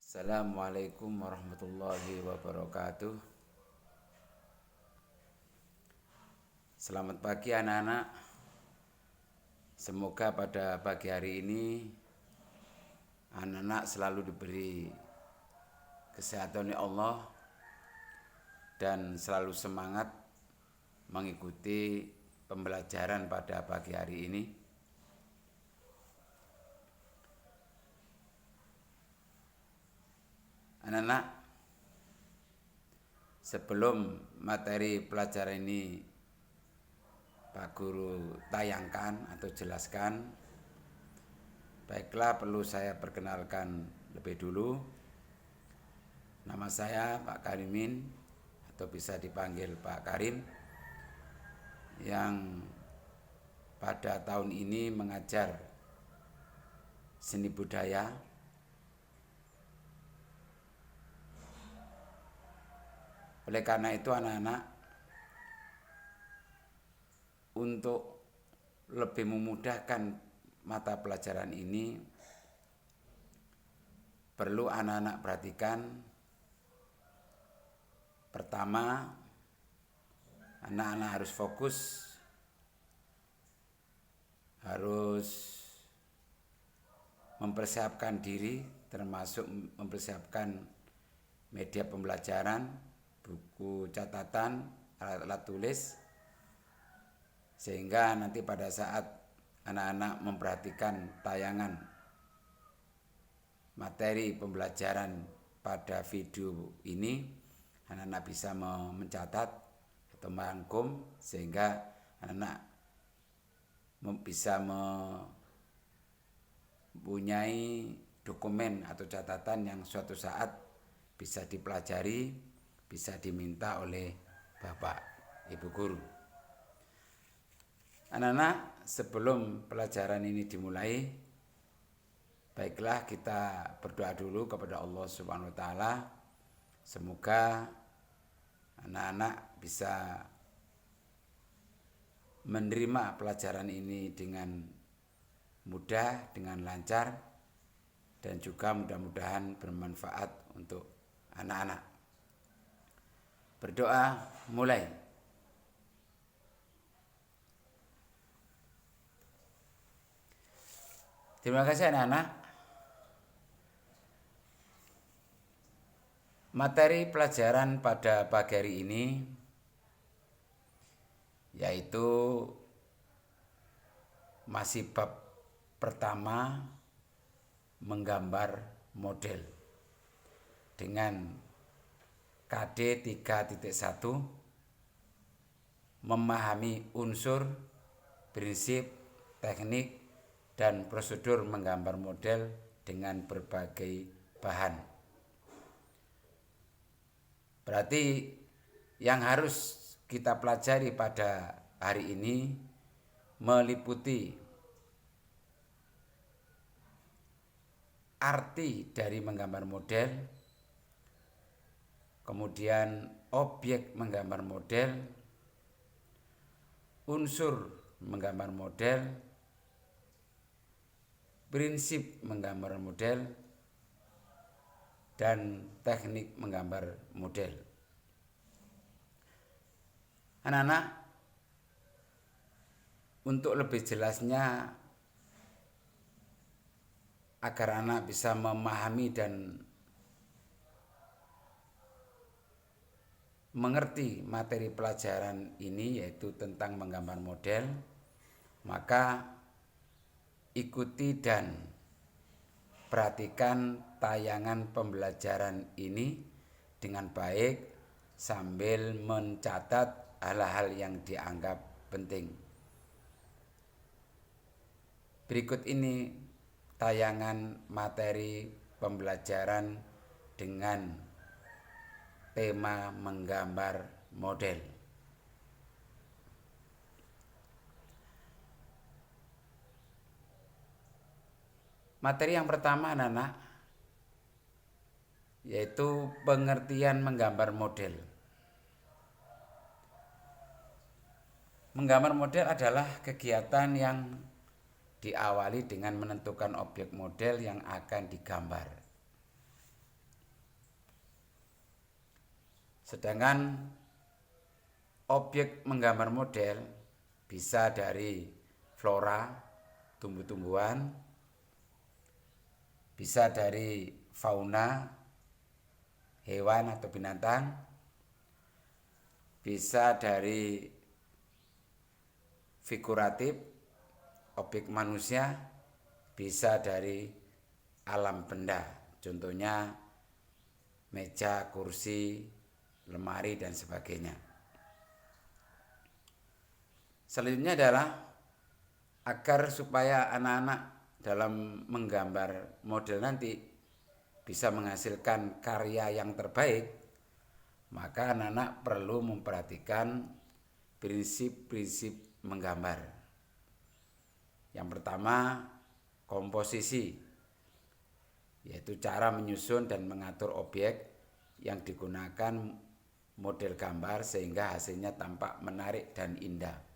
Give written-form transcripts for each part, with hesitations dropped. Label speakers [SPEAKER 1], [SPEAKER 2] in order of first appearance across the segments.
[SPEAKER 1] Assalamualaikum warahmatullahi wabarakatuh. Selamat pagi anak-anak. Semoga pada pagi hari ini anak-anak selalu diberi kesehatan oleh Allah dan selalu semangat mengikuti pembelajaran pada pagi hari ini. Anak-anak, sebelum materi pelajaran ini Pak Guru tayangkan atau jelaskan, baiklah perlu saya perkenalkan lebih dulu. Nama saya Pak Karimin atau bisa dipanggil Pak Karim, yang pada tahun ini mengajar seni budaya. Oleh karena itu anak-anak, untuk lebih memudahkan mata pelajaran ini, perlu anak-anak perhatikan. Pertama, anak-anak harus fokus, harus mempersiapkan diri, termasuk mempersiapkan media pembelajaran, buku catatan, alat-alat tulis, sehingga nanti pada saat anak-anak memperhatikan tayangan materi pembelajaran pada video ini, anak-anak bisa mencatat atau merangkum, sehingga anak-anak bisa mempunyai dokumen atau catatan yang suatu saat bisa dipelajari, bisa diminta oleh Bapak Ibu Guru. Anak-anak, sebelum pelajaran ini dimulai, baiklah kita berdoa dulu kepada Allah Subhanahu wa taala. Semoga anak-anak bisa menerima pelajaran ini dengan mudah, dengan lancar, dan juga mudah-mudahan bermanfaat untuk anak-anak. Berdoa mulai. Terima kasih anak-anak. Materi pelajaran pada pagi hari ini yaitu masih bab pertama, menggambar model, dengan KD 3.1, memahami unsur, prinsip, teknik, dan prosedur menggambar model dengan berbagai bahan. Berarti yang harus kita pelajari pada hari ini meliputi arti dari menggambar model, kemudian objek menggambar model, unsur menggambar model, prinsip menggambar model, dan teknik menggambar model. Anak-anak, untuk lebih jelasnya, agar anak bisa memahami dan mengerti materi pelajaran ini, yaitu tentang menggambar model, maka ikuti dan perhatikan tayangan pembelajaran ini dengan baik sambil mencatat hal-hal yang dianggap penting. Berikut ini tayangan materi pembelajaran dengan tema menggambar model. Materi yang pertama anak-anak, yaitu pengertian menggambar model. Menggambar model adalah kegiatan yang diawali dengan menentukan objek model yang akan digambar. Sedangkan objek menggambar model bisa dari flora, tumbuh-tumbuhan, bisa dari fauna, hewan atau binatang, bisa dari figuratif, objek manusia, bisa dari alam benda, contohnya meja, kursi, lemari, dan sebagainya. Selanjutnya adalah agar supaya anak-anak dalam menggambar model nanti bisa menghasilkan karya yang terbaik, maka anak-anak perlu memperhatikan prinsip-prinsip menggambar. Yang pertama, komposisi, yaitu cara menyusun dan mengatur objek yang digunakan model gambar sehingga hasilnya tampak menarik dan indah.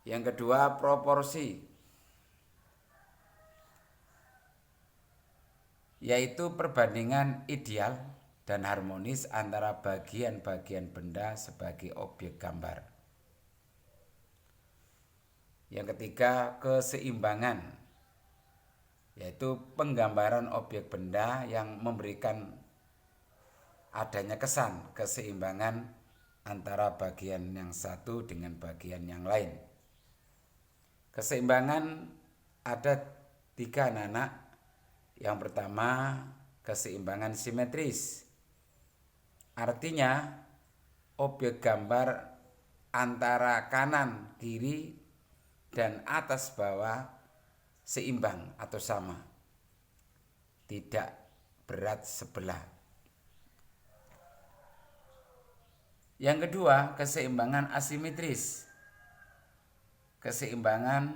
[SPEAKER 1] Yang kedua, proporsi, yaitu perbandingan ideal dan harmonis antara bagian-bagian benda sebagai objek gambar. Yang ketiga, keseimbangan, yaitu penggambaran objek benda yang memberikan adanya kesan keseimbangan antara bagian yang satu dengan bagian yang lain. Keseimbangan ada 3 anak-anak. Yang pertama, keseimbangan simetris. Artinya objek gambar antara kanan, kiri, dan atas bawah seimbang atau sama, tidak berat sebelah. Yang kedua, keseimbangan asimetris. Keseimbangan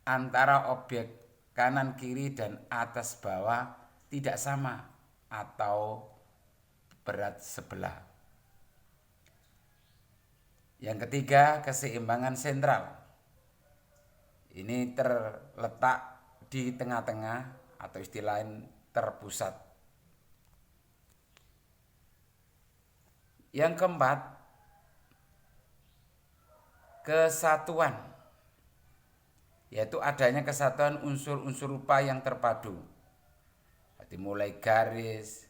[SPEAKER 1] antara objek kanan, kiri, dan atas bawah tidak sama atau berat sebelah. Yang ketiga, keseimbangan sentral. Ini terletak di tengah-tengah atau istilah lain terpusat. Yang keempat, kesatuan, yaitu adanya kesatuan unsur-unsur rupa yang terpadu. Jadi mulai garis,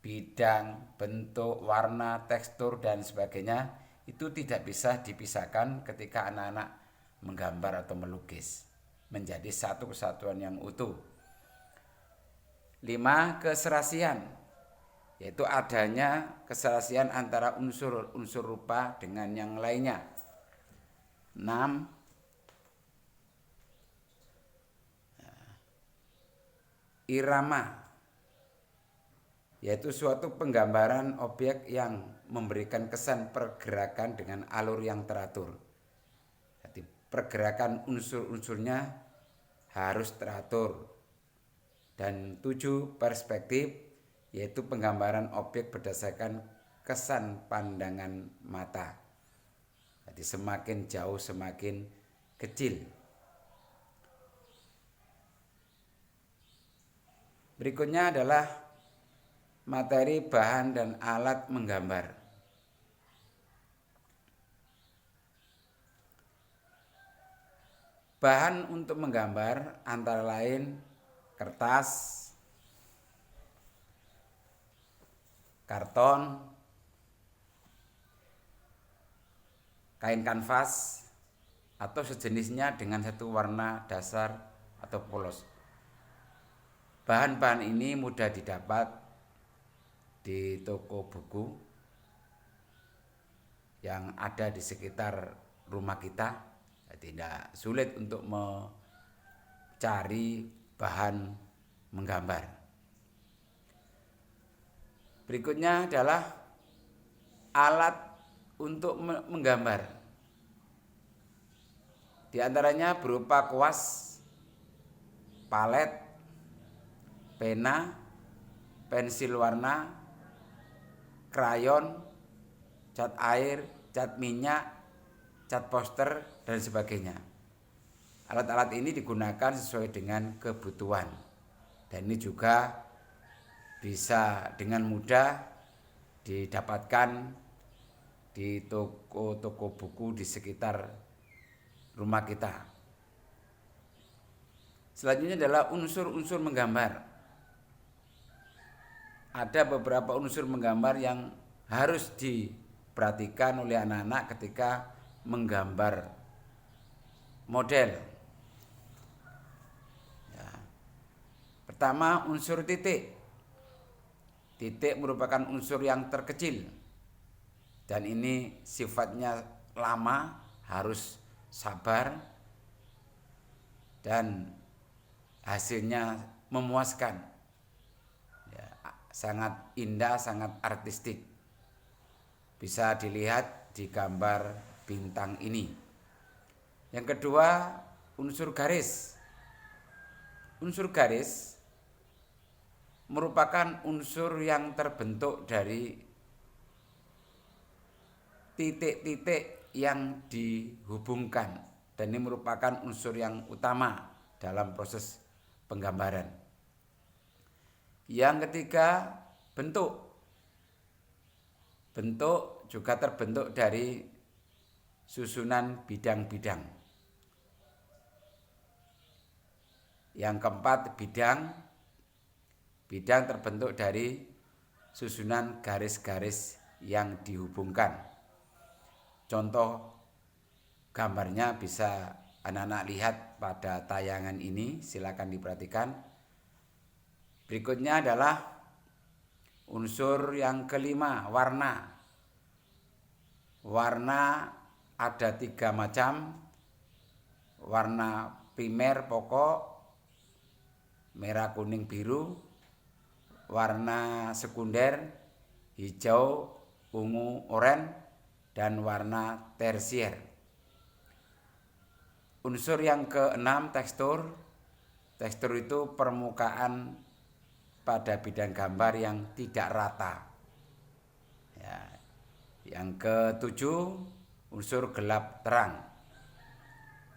[SPEAKER 1] bidang, bentuk, warna, tekstur, dan sebagainya itu tidak bisa dipisahkan ketika anak-anak menggambar atau melukis, menjadi satu kesatuan yang utuh. 5, keserasian, yaitu adanya keserasian antara unsur-unsur rupa dengan yang lainnya. 6, irama, yaitu suatu penggambaran objek yang memberikan kesan pergerakan dengan alur yang teratur. Jadi pergerakan unsur-unsurnya harus teratur. Dan 7, perspektif, yaitu penggambaran objek berdasarkan kesan pandangan mata. Jadi semakin jauh semakin kecil. Berikutnya adalah materi, bahan, dan alat menggambar. Bahan untuk menggambar antara lain kertas, karton, kain kanvas, atau sejenisnya dengan satu warna dasar atau polos. Bahan-bahan ini mudah didapat di toko buku yang ada di sekitar rumah kita. Tidak sulit untuk mencari bahan menggambar. Berikutnya adalah alat untuk menggambar. Di antaranya berupa kuas, palet, pena, pensil warna, krayon, cat air, cat minyak, cat poster, dan sebagainya. Alat-alat ini digunakan sesuai dengan kebutuhan. Dan ini juga bisa dengan mudah didapatkan di toko-toko buku di sekitar rumah kita. Selanjutnya adalah unsur-unsur menggambar. Ada beberapa unsur menggambar yang harus diperhatikan oleh anak-anak ketika menggambar model. Ya. Pertama, unsur titik. Titik merupakan unsur yang terkecil dan ini sifatnya lama, harus sabar dan hasilnya memuaskan. Ya, sangat indah, sangat artistik. Bisa dilihat di gambar bintang ini. Yang kedua, unsur garis. Unsur garis merupakan unsur yang terbentuk dari titik-titik yang dihubungkan, dan ini merupakan unsur yang utama dalam proses penggambaran. Yang ketiga, bentuk. Bentuk juga terbentuk dari susunan bidang-bidang. Yang keempat, bidang. Bidang terbentuk dari susunan garis-garis yang dihubungkan. Contoh gambarnya bisa anak-anak lihat pada tayangan ini, silakan diperhatikan. Berikutnya adalah unsur yang kelima, warna. Warna ada 3 macam. Warna primer pokok, merah, kuning, biru. Warna sekunder, hijau, ungu, oranye, dan warna tersier. Unsur yang keenam, tekstur. Tekstur itu permukaan pada bidang gambar yang tidak rata. Ya. Yang ketujuh, unsur gelap terang.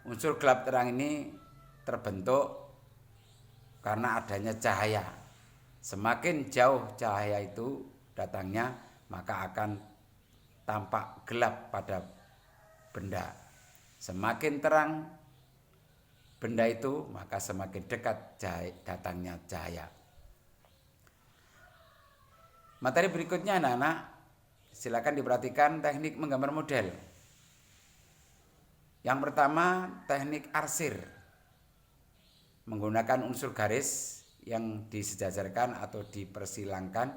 [SPEAKER 1] Unsur gelap terang ini terbentuk karena adanya cahaya. Semakin jauh cahaya itu datangnya, maka akan tampak gelap pada benda. Semakin terang benda itu, maka semakin dekat datangnya cahaya. Materi berikutnya anak-anak, silakan diperhatikan teknik menggambar model. Yang pertama, teknik arsir. Menggunakan unsur garis yang disejajarkan atau dipersilangkan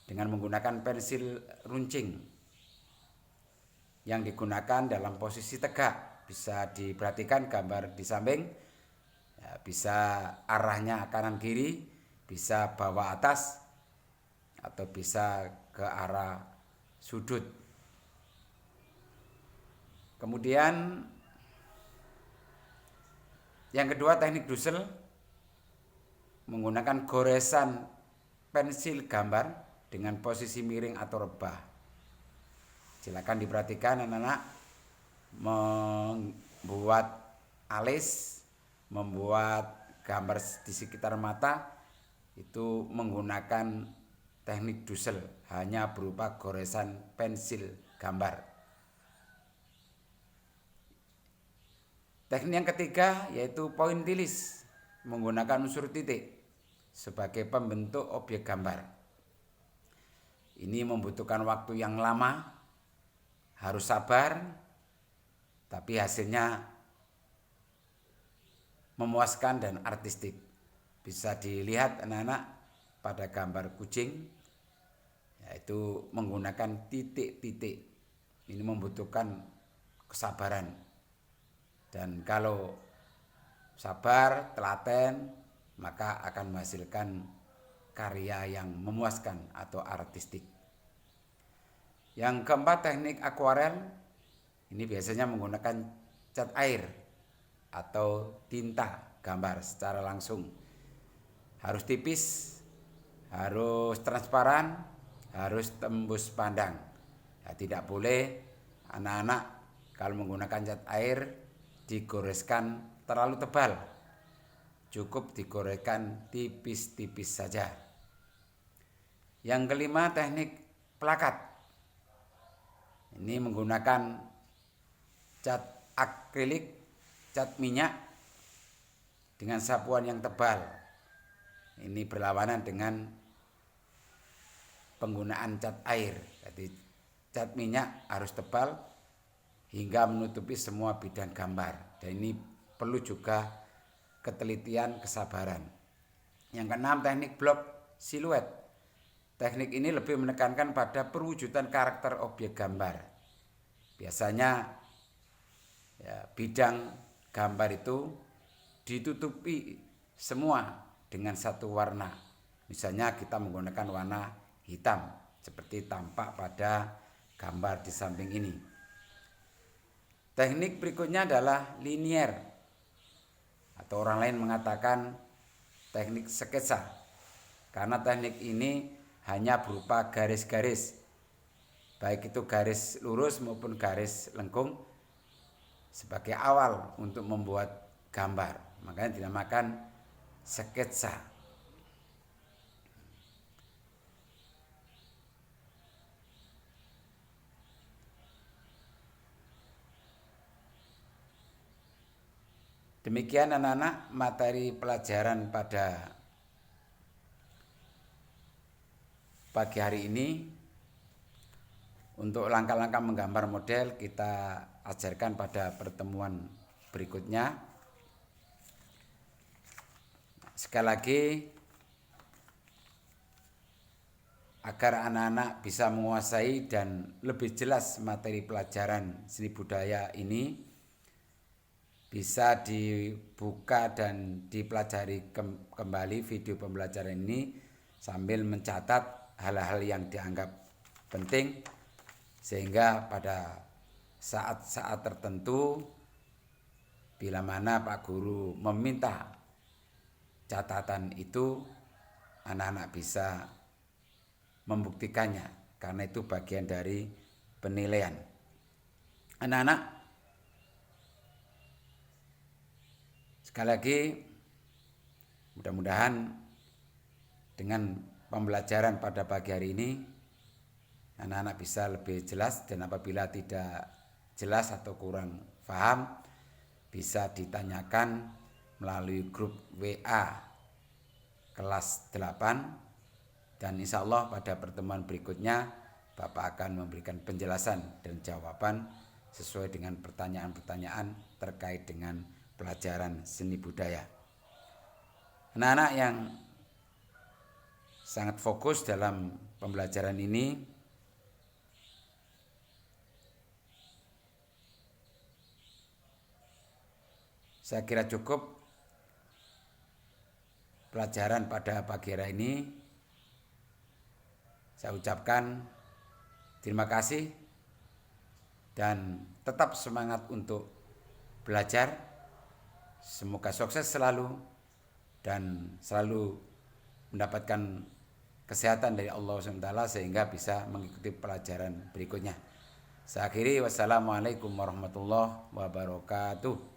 [SPEAKER 1] dengan menggunakan pensil runcing yang digunakan dalam posisi tegak. Bisa diperhatikan gambar di samping, ya, bisa arahnya kanan kiri, bisa bawah atas, atau bisa ke arah sudut. Kemudian yang kedua, teknik dusel. Menggunakan goresan pensil gambar dengan posisi miring atau rebah. Silakan diperhatikan anak-anak, membuat alis, membuat gambar di sekitar mata itu menggunakan teknik dusel, hanya berupa goresan pensil gambar. Teknik yang ketiga yaitu pointillis, menggunakan unsur titik sebagai pembentuk objek gambar. Ini membutuhkan waktu yang lama, harus sabar, tapi hasilnya memuaskan dan artistik. Bisa dilihat anak-anak pada gambar kucing, yaitu menggunakan titik-titik. Ini membutuhkan kesabaran. Dan kalau sabar, telaten, maka akan menghasilkan karya yang memuaskan atau artistik. Yang keempat, teknik akuarel. Ini biasanya menggunakan cat air atau tinta gambar secara langsung. Harus tipis, harus transparan, harus tembus pandang. Ya, tidak boleh anak-anak kalau menggunakan cat air digoreskan terlalu tebal. Cukup digoreskan tipis-tipis saja. Yang kelima, teknik plakat. Ini menggunakan cat akrilik, cat minyak dengan sapuan yang tebal. Ini berlawanan dengan penggunaan cat air. Jadi cat minyak harus tebal hingga menutupi semua bidang gambar. Dan ini perlu juga ketelitian, kesabaran. Yang keenam, teknik blok siluet. Teknik ini lebih menekankan pada perwujudan karakter objek gambar. Biasanya bidang gambar itu ditutupi semua dengan satu warna. Misalnya kita menggunakan warna hitam seperti tampak pada gambar di samping ini. Teknik berikutnya adalah linier, atau orang lain mengatakan teknik sketsa, karena teknik ini hanya berupa garis-garis, baik itu garis lurus maupun garis lengkung, sebagai awal untuk membuat gambar. Makanya dinamakan sketsa. Demikian anak-anak materi pelajaran pada pagi hari ini. Untuk langkah-langkah menggambar model kita ajarkan pada pertemuan berikutnya. Sekali lagi, agar anak-anak bisa menguasai dan lebih jelas materi pelajaran seni budaya ini, bisa dibuka dan dipelajari kembali video pembelajaran ini sambil mencatat hal-hal yang dianggap penting, sehingga pada saat-saat tertentu bila mana Pak Guru meminta catatan itu, anak-anak bisa membuktikannya, karena itu bagian dari penilaian. Anak-anak, sekali lagi, mudah-mudahan dengan pembelajaran pada pagi hari ini, anak-anak bisa lebih jelas, dan apabila tidak jelas atau kurang paham, bisa ditanyakan melalui grup WA kelas 8, dan insya Allah pada pertemuan berikutnya Bapak akan memberikan penjelasan dan jawaban sesuai dengan pertanyaan-pertanyaan terkait dengan pelajaran seni budaya. Anak-anak yang sangat fokus dalam pembelajaran ini, saya kira cukup pelajaran pada pagi hari ini. Saya ucapkan terima kasih dan tetap semangat untuk belajar. Semoga sukses selalu dan selalu mendapatkan kesehatan dari Allah SWT sehingga bisa mengikuti pelajaran berikutnya. Saya akhiri, wassalamualaikum warahmatullahi wabarakatuh.